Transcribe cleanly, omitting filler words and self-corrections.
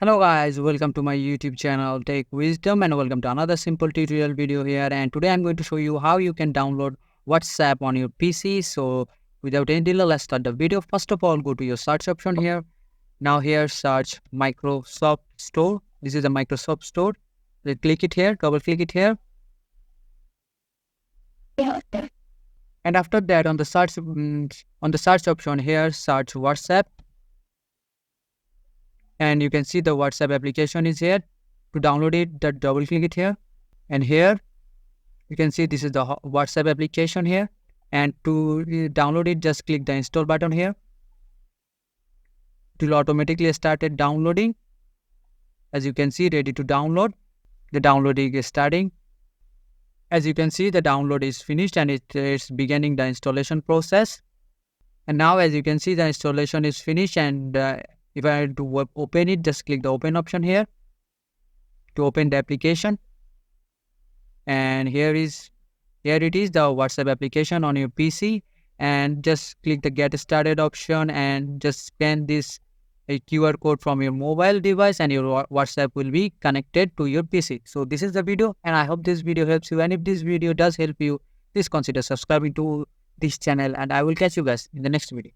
Hello guys, welcome to my YouTube channel Tech Wisdom and welcome to another simple tutorial video here, and today I'm going to show you how you can download WhatsApp on your PC. So without any delay, let's start the video. First of all, go to your search option here. Now here search Microsoft Store. This is the Microsoft Store. Then click it here, double click it here. And after that on the search option here search WhatsApp. And you can see the WhatsApp application is here. To download it, double click it here, and here you can see this is the WhatsApp application here. And to download it, just click the install button here. It will automatically started downloading. As you can see, ready to download. The downloading is starting. As you can see, the download is finished and it is beginning the installation process. And now as you can see, the installation is finished, and if I had to open it, just click the open option here to open the application. And here it is, the WhatsApp application on your PC. And just click the get started option and just scan this a QR code from your mobile device, and your WhatsApp will be connected to your PC. So this is the video, and I hope this video helps you. And if this video does help you, please consider subscribing to this channel, and I will catch you guys in the next video.